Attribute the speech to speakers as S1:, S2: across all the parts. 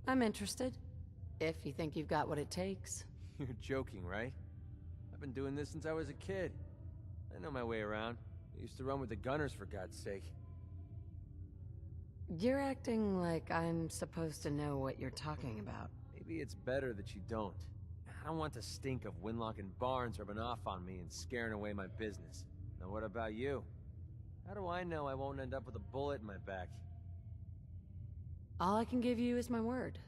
S1: I'm interested. If you think you've got what it takes.
S2: You're joking, right? I've been doing this since I was a kid. I know my way around. I used to run with the gunners, for God's sake.
S1: You're acting like I'm supposed to know what you're talking about.
S2: Maybe it's better that you don't. I don't want the stink of Winlock and Barnes rubbing off on me and scaring away my business. Now what about you? How do I know I won't end up with a bullet in my back?
S1: All I can give you is my word.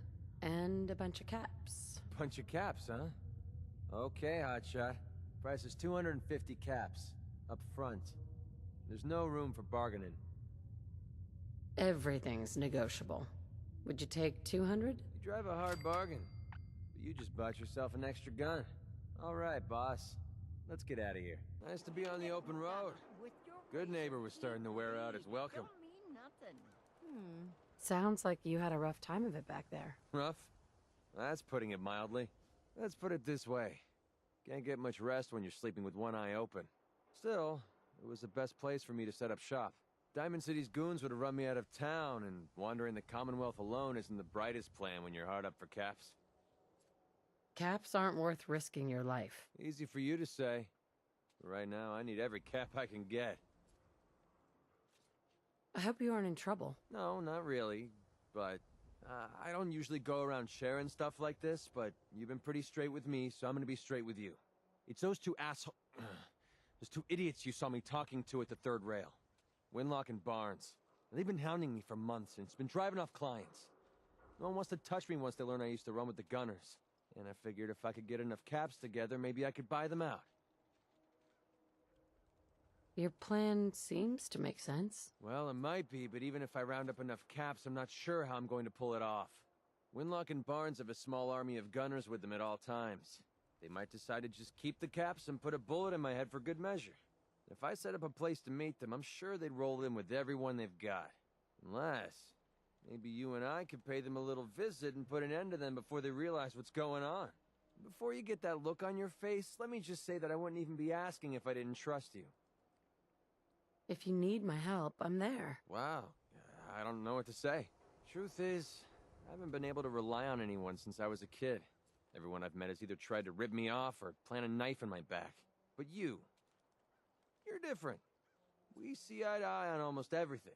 S1: And a bunch of caps.
S2: Bunch of caps, huh? Okay, hotshot. Price is 250 caps. Up front. There's no room for bargaining.
S1: Everything's negotiable. Would you take 200?
S2: You drive a hard bargain. But you just bought yourself an extra gun. All right, boss. Let's get out of here. Nice to be on the open road. Good neighbor was starting to wear out his welcome.
S1: Sounds like you had a rough time of it back there.
S2: Rough? That's putting it mildly. Let's put it this way. Can't get much rest when you're sleeping with one eye open. Still, it was the best place for me to set up shop. Diamond City's goons would have run me out of town, and wandering the Commonwealth alone isn't the brightest plan when you're hard up for caps.
S1: Caps aren't worth risking your life.
S2: Easy for you to say. But right now, I need every cap I can get.
S1: I hope you aren't in trouble.
S2: No, not really. But, I don't usually go around sharing stuff like this, but you've been pretty straight with me, so I'm gonna be straight with you. It's those two those two idiots you saw me talking to at the third rail. Winlock and Barnes. They've been hounding me for months, and it's been driving off clients. No one wants to touch me once they learn I used to run with the gunners. And I figured if I could get enough caps together, maybe I could buy them out.
S1: Your plan seems to make sense.
S2: Well, it might be, but even if I round up enough caps, I'm not sure how I'm going to pull it off. Winlock and Barnes have a small army of gunners with them at all times. They might decide to just keep the caps and put a bullet in my head for good measure. If I set up a place to meet them, I'm sure they'd roll in with everyone they've got. Unless, maybe you and I could pay them a little visit and put an end to them before they realize what's going on. Before you get that look on your face, let me just say that I wouldn't even be asking if I didn't trust you.
S1: If you need my help, I'm there.
S2: Wow, I don't know what to say. Truth is, I haven't been able to rely on anyone since I was a kid. Everyone I've met has either tried to rip me off or plant a knife in my back. But you're different. We see eye to eye on almost everything.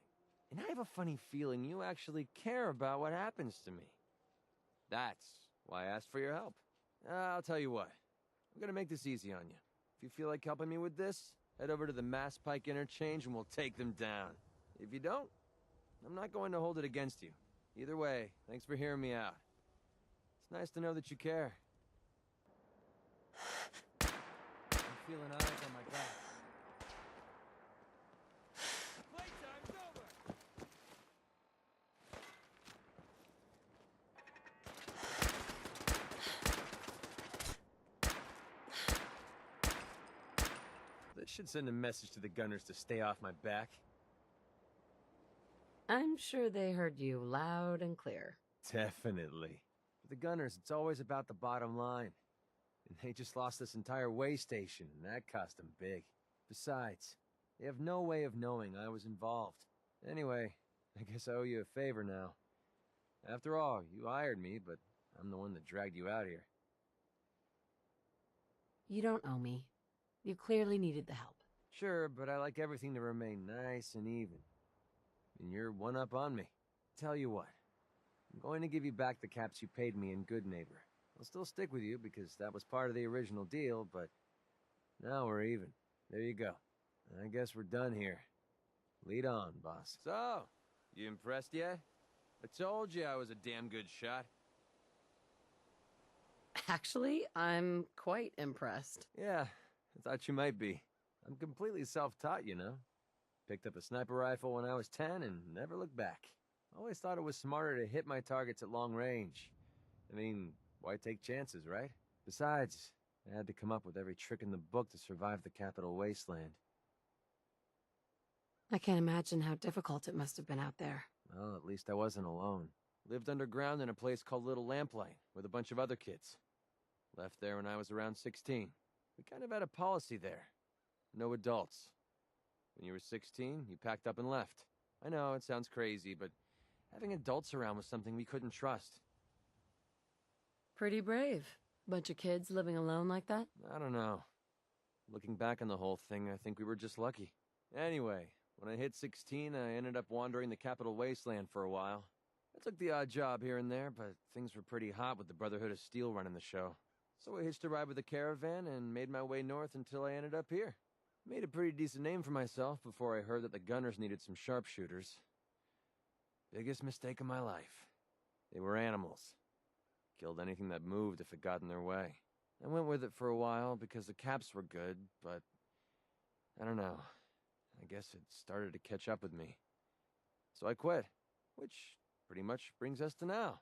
S2: And I have a funny feeling you actually care about what happens to me. That's why I asked for your help. I'll tell you what. I'm gonna make this easy on you. If you feel like helping me with this, head over to the Mass Pike interchange and we'll take them down. If you don't, I'm not going to hold it against you. Either way, thanks for hearing me out. It's nice to know that you care. I'm feeling eyes on my back. Playtime's over! This should send a message to the gunners to stay off my back.
S1: I'm sure they heard you loud and clear.
S2: Definitely. For the gunners, it's always about the bottom line. And they just lost this entire way station, and that cost them big. Besides, they have no way of knowing I was involved. Anyway, I guess I owe you a favor now. After all, you hired me, but I'm the one that dragged you out here.
S1: You don't owe me. You clearly needed the help.
S2: Sure, but I like everything to remain nice and even. And you're one up on me. Tell you what, I'm going to give you back the caps you paid me in Good Neighbor. I'll still stick with you because that was part of the original deal, but now we're even. There you go. I guess we're done here. Lead on, boss. So, you impressed yet? I told you I was a damn good shot.
S1: Actually, I'm quite impressed.
S2: Yeah, I thought you might be. I'm completely self-taught, you know. Picked up a sniper rifle when I was 10 and never looked back. Always thought it was smarter to hit my targets at long range. I mean, why take chances, right? Besides, I had to come up with every trick in the book to survive the Capital Wasteland.
S1: I can't imagine how difficult it must have been out there.
S2: Well, at least I wasn't alone. Lived underground in a place called Little Lamplight with a bunch of other kids. Left there when I was around 16. We kind of had a policy there. No adults. When you were 16, you packed up and left. I know, it sounds crazy, but having adults around was something we couldn't trust.
S1: Pretty brave. Bunch of kids living alone like that?
S2: I don't know. Looking back on the whole thing, I think we were just lucky. Anyway, when I hit 16, I ended up wandering the Capital Wasteland for a while. I took the odd job here and there, but things were pretty hot with the Brotherhood of Steel running the show. So I hitched a ride with a caravan and made my way north until I ended up here. Made a pretty decent name for myself before I heard that the gunners needed some sharpshooters. Biggest mistake of my life. They were animals. Killed anything that moved if it got in their way. I went with it for a while because the caps were good, but I don't know. I guess it started to catch up with me. So I quit, which pretty much brings us to now.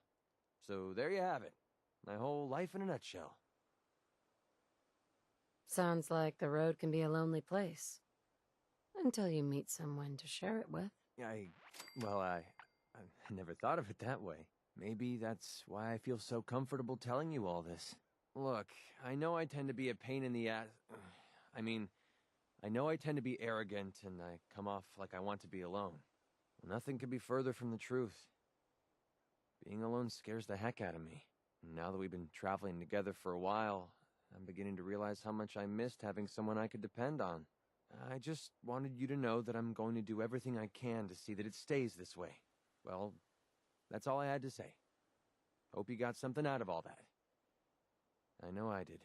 S2: So there you have it. My whole life in a nutshell.
S1: Sounds like the road can be a lonely place. Until you meet someone to share it with.
S2: I never thought of it that way. Maybe that's why I feel so comfortable telling you all this. Look, I know I tend to be a pain in the ass. I know I tend to be arrogant and I come off like I want to be alone. Nothing could be further from the truth. Being alone scares the heck out of me. Now that we've been traveling together for a while, I'm beginning to realize how much I missed having someone I could depend on. I just wanted you to know that I'm going to do everything I can to see that it stays this way. Well, that's all I had to say. Hope you got something out of all that. I know I did.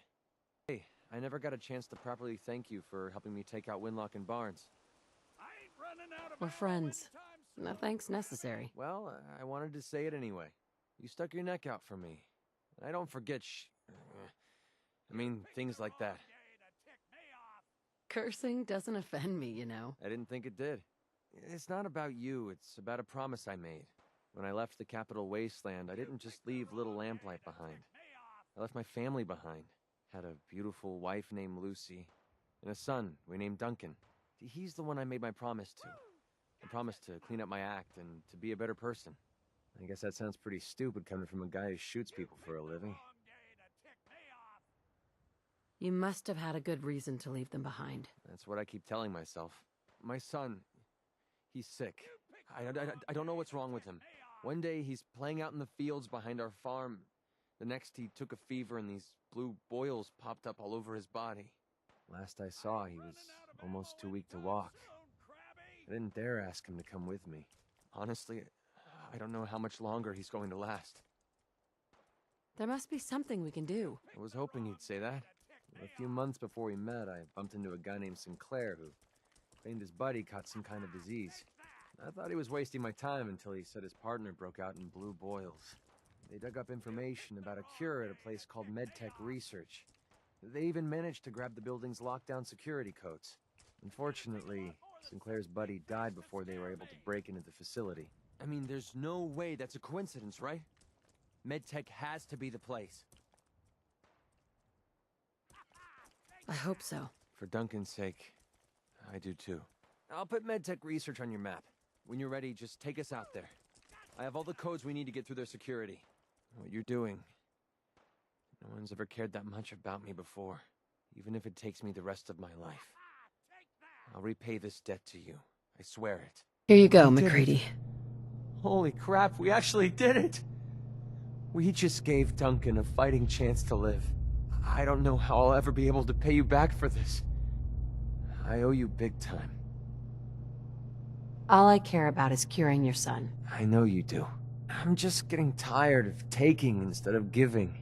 S2: Hey, I never got a chance to properly thank you for helping me take out Winlock and Barnes.
S1: We're friends. No thanks necessary.
S2: Well, I wanted to say it anyway. You stuck your neck out for me. I don't forget things like that.
S1: Cursing doesn't offend me, you know.
S2: I didn't think it did. It's not about you, it's about a promise I made. When I left the Capital Wasteland, I didn't just leave little Lamplight behind. I left my family behind. Had a beautiful wife named Lucy, and a son we named Duncan. He's the one I made my promise to. I promised to clean up my act and to be a better person. I guess that sounds pretty stupid coming from a guy who shoots people for a living.
S1: You must have had a good reason to leave them behind.
S2: That's what I keep telling myself. My son, he's sick. I don't know what's wrong with him. One day he's playing out in the fields behind our farm. The next he took a fever and these blue boils popped up all over his body. Last I saw, he was almost too weak to walk. I didn't dare ask him to come with me. Honestly, I don't know how much longer he's going to last.
S1: There must be something we can do.
S2: I was hoping you'd say that. A few months before we met, I bumped into a guy named Sinclair who claimed his buddy caught some kind of disease. I thought he was wasting my time until he said his partner broke out in blue boils. They dug up information about a cure at a place called MedTech Research. They even managed to grab the building's lockdown security codes. Unfortunately, Sinclair's buddy died before they were able to break into the facility. I mean, there's no way that's a coincidence, right? MedTech has to be the place.
S1: I hope so.
S2: For Duncan's sake, I do too. I'll put MedTech Research on your map. When you're ready, just take us out there. I have all the codes we need to get through their security. What you're doing, no one's ever cared that much about me before, even if it takes me the rest of my life. I'll repay this debt to you. I swear it.
S1: Here you go, MacCready.
S2: Holy crap, we actually did it! We just gave Duncan a fighting chance to live. I don't know how I'll ever be able to pay you back for this. I owe you big time.
S1: All I care about is curing your son.
S2: I know you do. I'm just getting tired of taking instead of giving.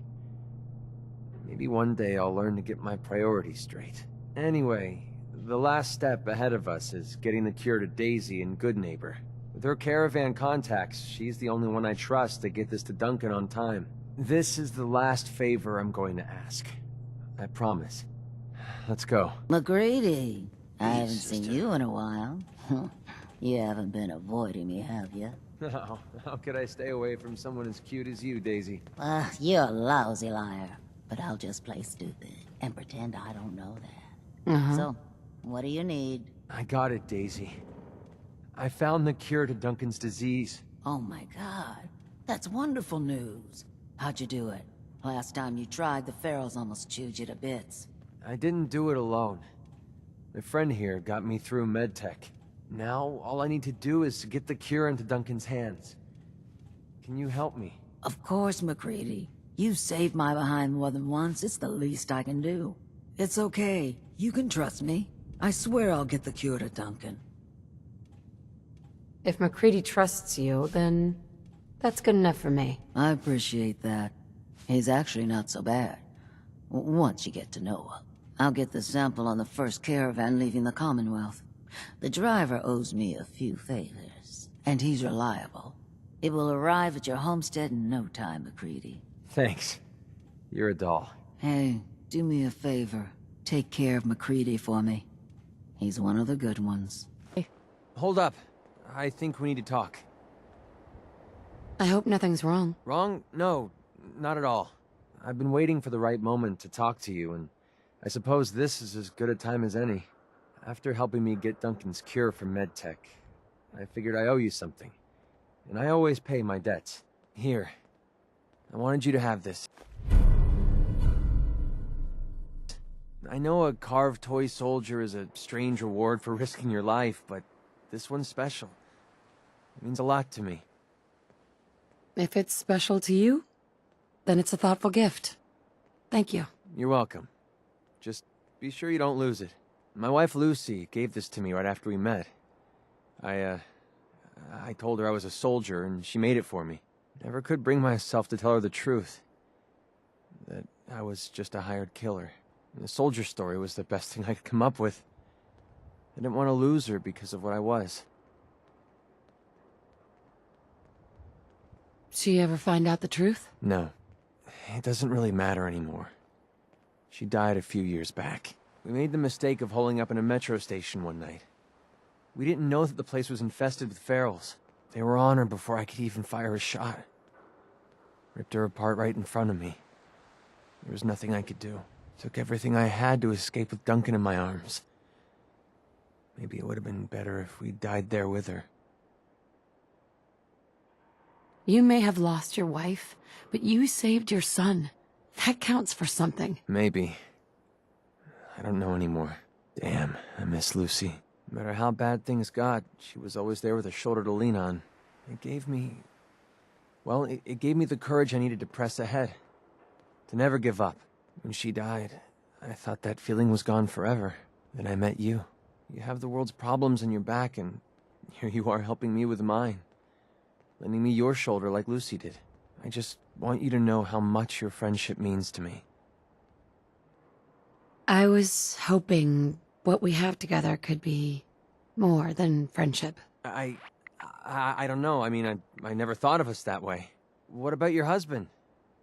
S2: Maybe one day I'll learn to get my priorities straight. Anyway, the last step ahead of us is getting the cure to Daisy in Goodneighbor. With her caravan contacts, she's the only one I trust to get this to Duncan on time. This is the last favor I'm going to ask. I promise. Let's go.
S3: MacCready, I haven't
S2: Please,
S3: seen
S2: sister.
S3: you in a while. You haven't been avoiding me, have you?
S2: No, how could I stay away from someone as cute as you, Daisy?
S3: You're a lousy liar. But I'll just play stupid and pretend I don't know that. So, what do you need?
S2: I got it, Daisy. I found the cure to Duncan's disease.
S3: Oh my god, that's wonderful news. How'd you do it? Last time you tried, the Pharaohs almost chewed you to bits.
S2: I didn't do it alone. My friend here got me through MedTech. Now, all I need to do is to get the cure into Duncan's hands. Can you help me?
S3: Of course, MacCready. You've saved my behind more than once. It's the least I can do. It's okay. You can trust me. I swear I'll get the cure to Duncan.
S1: If MacCready trusts you, then that's good enough for me.
S3: I appreciate that. He's actually not so bad. Once you get to know him. I'll get the sample on the first caravan leaving the Commonwealth. The driver owes me a few favors, and he's reliable. It will arrive at your homestead in no time, MacCready.
S2: Thanks. You're a doll.
S3: Hey, do me a favor. Take care of MacCready for me. He's one of the good ones.
S2: Hold up. I think we need to talk.
S1: I hope nothing's wrong.
S2: Wrong? No, not at all. I've been waiting for the right moment to talk to you, and I suppose this is as good a time as any. After helping me get Duncan's cure for MedTech, I figured I owe you something. And I always pay my debts. Here. I wanted you to have this. I know a carved toy soldier is a strange reward for risking your life, but this one's special. It means a lot to me.
S1: If it's special to you, then it's a thoughtful gift. Thank you.
S2: You're welcome. Just be sure you don't lose it. My wife Lucy gave this to me right after we met. I told her I was a soldier, and she made it for me. Never could bring myself to tell her the truth. That I was just a hired killer. And the soldier story was the best thing I could come up with. I didn't want to lose her because of what I was.
S1: She ever find out the truth?
S2: No. It doesn't really matter anymore. She died a few years back. We made the mistake of holing up in a metro station one night. We didn't know that the place was infested with ferals. They were on her before I could even fire a shot. Ripped her apart right in front of me. There was nothing I could do. Took everything I had to escape with Duncan in my arms. Maybe it would have been better if we died there with her.
S1: You may have lost your wife, but you saved your son. That counts for something.
S2: Maybe. I don't know anymore. Damn, I miss Lucy. No matter how bad things got, she was always there with a shoulder to lean on. It gave me... Well, it gave me the courage I needed to press ahead. To never give up. When she died, I thought that feeling was gone forever. Then I met you. You have the world's problems on your back, and here you are helping me with mine. Lending me your shoulder like Lucy did. I just want you to know how much your friendship means to me.
S1: I was hoping what we have together could be more than friendship.
S2: I don't know. I mean, I never thought of us that way. What about your husband?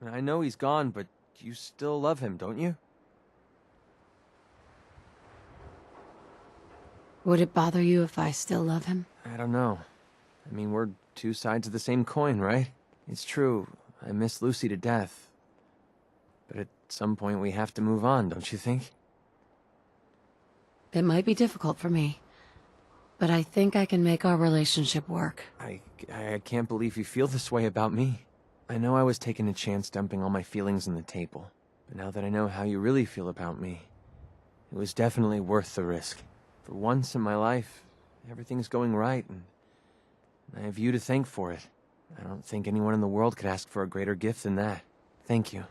S2: I know he's gone, but you still love him, don't you?
S1: Would it bother you if I still love him?
S2: I don't know. I mean, we're two sides of the same coin, right? It's true, I miss Lucy to death. But at some point we have to move on, don't you think?
S1: It might be difficult for me, but I think I can make our relationship work.
S2: I can't believe you feel this way about me. I know I was taking a chance dumping all my feelings on the table, but now that I know how you really feel about me, it was definitely worth the risk. For once in my life, everything's going right, and I have you to thank for it. I don't think anyone in the world could ask for a greater gift than that. Thank you.